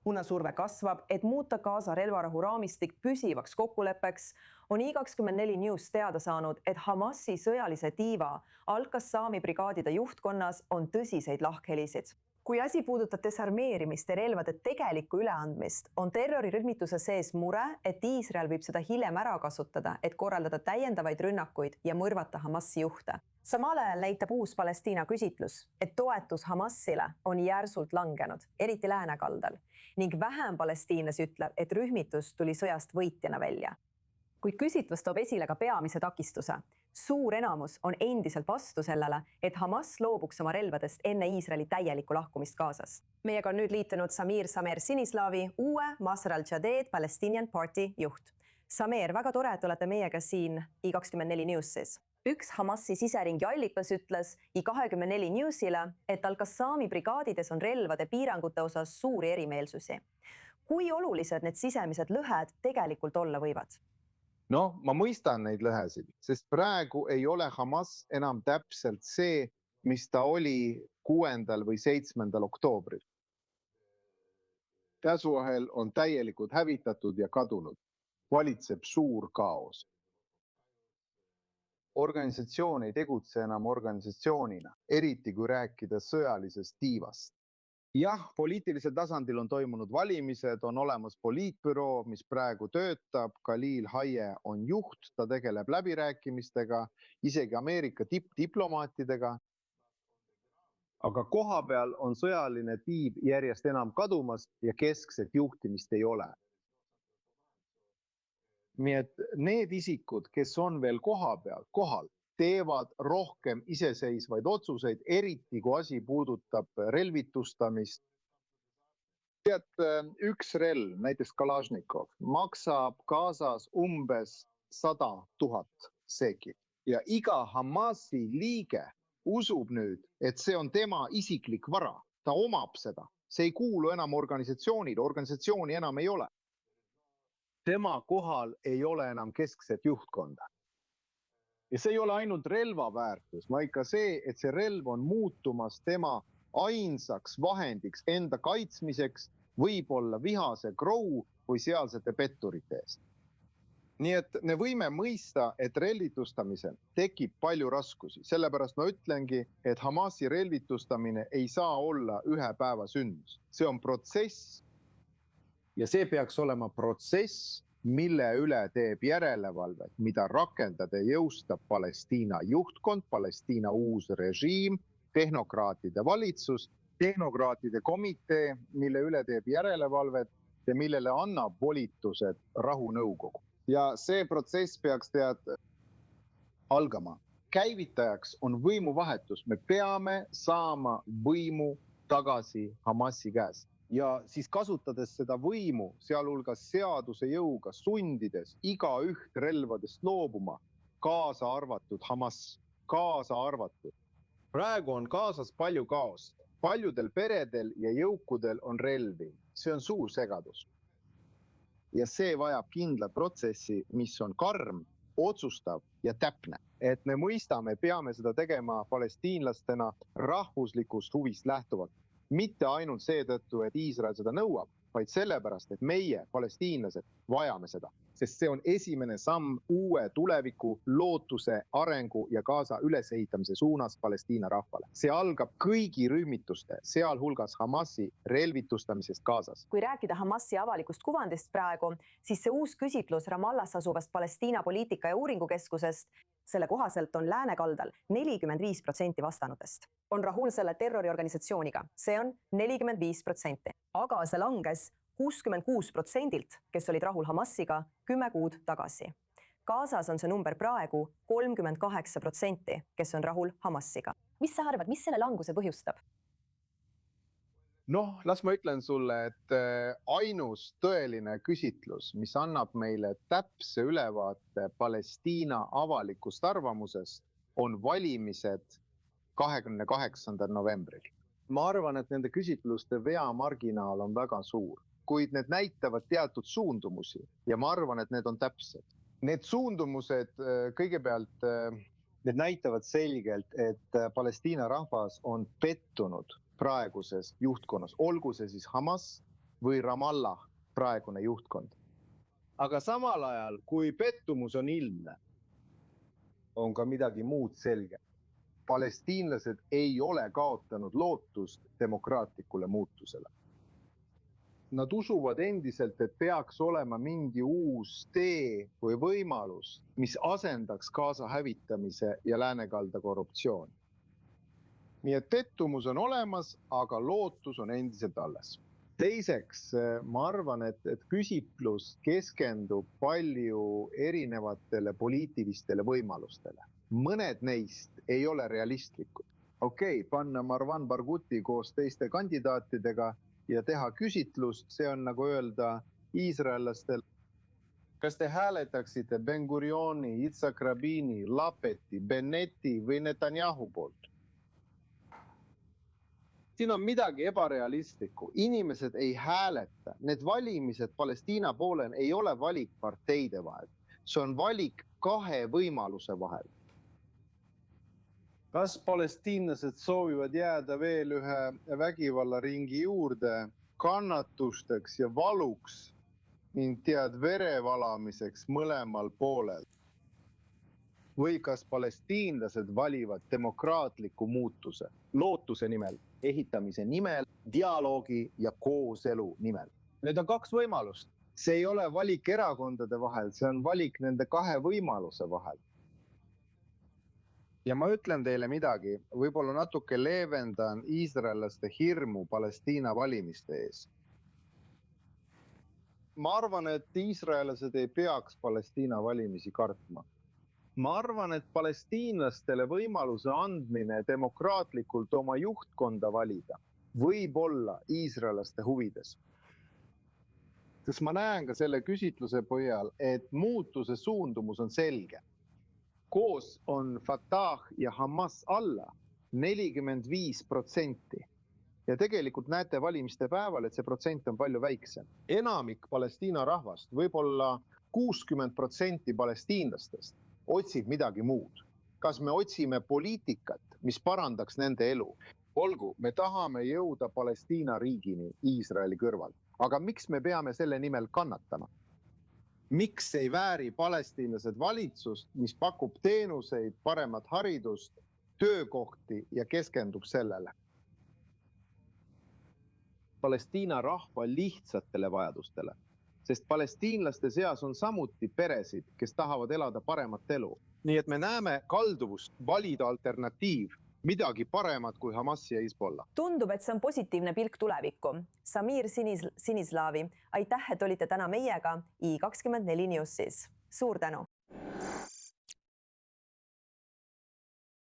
Kuna surve kasvab, et muuta Gaza relvarahu raamistik püsivaks kokkuleppeks, on I24 News teada saanud, et Hamasi sõjalise tiiva Al-Qassami brigaadide juhtkonnas on tõsiseid lahkhelisid. Kui asi puudutab desarmeerimist ja relvade tegelikku üleandmist, on terrorirühmituse sees mure, et Iisrael võib seda hiljem ära kasutada, et korraldada täiendavaid rünnakuid ja mõrvata Hamasi juhte. Samal ajal näitab uus Palestiina küsitlus, et toetus Hamasile on järsult langenud, eriti läänekaldal, ning vähem palestiinlasi ütleb, et rühmitus tuli sõjast võitjana välja. Kuid küsitlus toob esile ka peamise takistuse. Suur enamus on endiselt vastu sellele, et Hamas loobuks oma relvadest enne Iisraeli täielikku lahkumist Gazast. Meiega on nüüd liitunud Samer Sinislavi, uue Masr al-Jaded Palestinian Party juht. Samer, väga tore, et olete meiega siin I24 Newsis. Üks Hamasi siseringi allikas ütles I24 Newsile, et Al-Qassami brigaadides on relvade piirangute osas suuri erimeelsusi. Kui olulised need sisemised lõhed tegelikult olla võivad? No, ma mõistan neid lõhesid, sest praegu ei ole Hamas enam täpselt see, mis ta oli 6. või 7. oktoobril. Käsuahel on täielikult hävitatud ja kadunud. Valitseb suur kaos. Organisatsioon ei tegutse enam organisatsioonina, eriti kui rääkida sõjalisest tiivast. Jah, poliitilisel tasandil on toimunud valimised, on olemas poliitbüroo, mis praegu töötab, Khalil Haye on juht, ta tegeleb läbirääkimistega, isegi Ameerika tippdiplomaatidega. Aga kohapeal on sõjaline tiib järjest enam kadumas ja keskset juhtimist ei ole. Nii et need isikud, kes on veel kohal, teevad rohkem iseseisvaid otsuseid, eriti kui asi puudutab relvitustamist. Tead, üks relv, näiteks Kalašnikov, maksab Gazas umbes 100 000 seki. Ja iga Hamasi liige usub nüüd, et see on tema isiklik vara. Ta omab seda. See ei kuulu enam organisatsioonile, organisatsiooni enam ei ole. Tema kohal ei ole enam keskset juhtkonda. Ja see ei ole ainult relvaväärtus, vaid ka see, et see relv on muutumas tema ainsaks vahendiks enda kaitsmiseks, võib-olla vihase grou või sealsete petturite eest. Nii et me võime mõista, et relvitustamisel tekib palju raskusi. Sellepärast ma ütlengi, et Hamasi relvitustamine ei saa olla ühe päeva sündmus. See on protsess ja see peaks olema protsess, mille üle teeb järelevalvet, mida rakendada jõustab Palestiina juhtkond, Palestiina uus režiim, tehnokraatide valitsus, tehnokraatide komitee, mille üle teeb järelevalvet ja millele annab volitused rahunõukogu. Ja see protsess peaks algama. Käivitajaks on võimuvahetus. Me peame saama võimu tagasi Hamasi käes. Ja siis kasutades seda võimu, sealhulgas seaduse jõuga sundides igaüht relvadest loobuma, kaasa arvatud Hamas, kaasa arvatud. Praegu on Gazas palju kaost. Paljudel peredel ja jõukudel on relvi. See on suur segadus. Ja see vajab kindlat protsessi, mis on karm, otsustav ja täpne. Et me mõistame, peame seda tegema palestiinlastena rahvuslikust huvist lähtuvalt. Mitte ainult seetõttu, et Iisrael seda nõuab, vaid sellepärast, et meie, palestiinlased, vajame seda. Sest see on esimene samm uue tuleviku, lootuse, arengu ja Gaza ülesehitamise suunas Palestiina rahvale. See algab kõigi rühmituste, sealhulgas Hamasi relvitustamisest Gazas. Kui rääkida Hamasi avalikust kuvandist praegu, siis see uus küsitlus Ramallas asuvast Palestiina poliitika ja uuringukeskusest, selle kohaselt on läänekaldal 45% vastanutest. On rahul selle terroriorganisatsiooniga, see on 45%. Aga see langes 66%, kes olid rahul Hamasiga 10 kuud tagasi. Gazas on see number praegu 38%, kes on rahul Hamasiga. Mis sa arvad, mis selle languse põhjustab? Noh, las ma ütlen sulle, et ainus tõeline küsitlus, mis annab meile täpse ülevaate Palestiina avalikust arvamusest, on valimised 28. novembril. Ma arvan, et nende küsitluste veamarginaal on väga suur, kuid need näitavad teatud suundumusi ja ma arvan, et need on täpsed. Need suundumused kõigepealt need näitavad selgelt, et Palestiina rahvas on pettunud praeguses juhtkonnas, olgu see siis Hamas või Ramallah praegune juhtkond. Aga samal ajal, kui pettumus on ilmne, on ka midagi muud selge. Palestiinlased ei ole kaotanud lootust demokraatlikule muutusele. Nad usuvad endiselt, et peaks olema mingi uus tee või võimalus, mis asendaks Gaza hävitamise ja läänekalda korruptsiooni. Nii et pettumus on olemas, aga lootus on endiselt alles. Teiseks, ma arvan, et küsitlus keskendub palju erinevatele poliitilistele võimalustele. Mõned neist ei ole realistlikud. Okei, panna Marwan Barghouti koos teiste kandidaatidega ja teha küsitlus, see on nagu öelda iisraellastel. Kas te hääletaksite Ben-Gurioni, Yitzhak Rabini, Lapeti, Bennetti või Netanyahu poolt? Siin on midagi ebarealistlikku. Inimesed ei hääleta. Need valimised Palestiina poolel ei ole valik parteide vahel. See on valik kahe võimaluse vahel. Kas palestiinlased soovivad jääda veel ühe vägivallaringi juurde kannatusteks ja valuks ning verevalamiseks mõlemal poolel? Või kas palestiinlased valivad demokraatliku muutuse, lootuse nimel, ehitamise nimel, dialoogi ja kooselu nimel? Need on kaks võimalust. See ei ole valik erakondade vahel, see on valik nende kahe võimaluse vahel. Ja ma ütlen teile midagi, võib-olla natuke leevendan iisraellaste hirmu Palestiina valimiste ees. Ma arvan, et iisraellased ei peaks Palestiina valimisi kartma. Ma arvan, et palestiinlastele võimaluse andmine demokraatlikult oma juhtkonda valida võib olla iisraellaste huvides. Sest ma näen ka selle küsitluse põhjal, et muutuse suundumus on selge. Koos on Fatah ja Hamas alla 45%. Ja tegelikult näete valimiste päeval, et see protsent on palju väiksem. Enamik Palestiina rahvast, võib-olla 60% palestiinlastest, otsib midagi muud. Kas me otsime poliitikat, mis parandaks nende elu? Olgu, me tahame jõuda Palestiina riigini Iisraeli kõrval. Aga miks me peame selle nimel kannatama? Miks ei vääri palestiinlased valitsust, mis pakub teenuseid, paremat haridust, töökohti ja keskendub sellele? Palestiina rahva lihtsatele vajadustele. Sest palestiinlaste seas on samuti peresid, kes tahavad elada paremat elu. Nii et me näeme kalduvust valida alternatiiv, midagi paremat kui Hamas ja Hezbollah. Tundub, et see on positiivne pilk tulevikku. Samir Sinislaavi, aitäh, et olite täna meiega i24 Newsis. Suur tänu!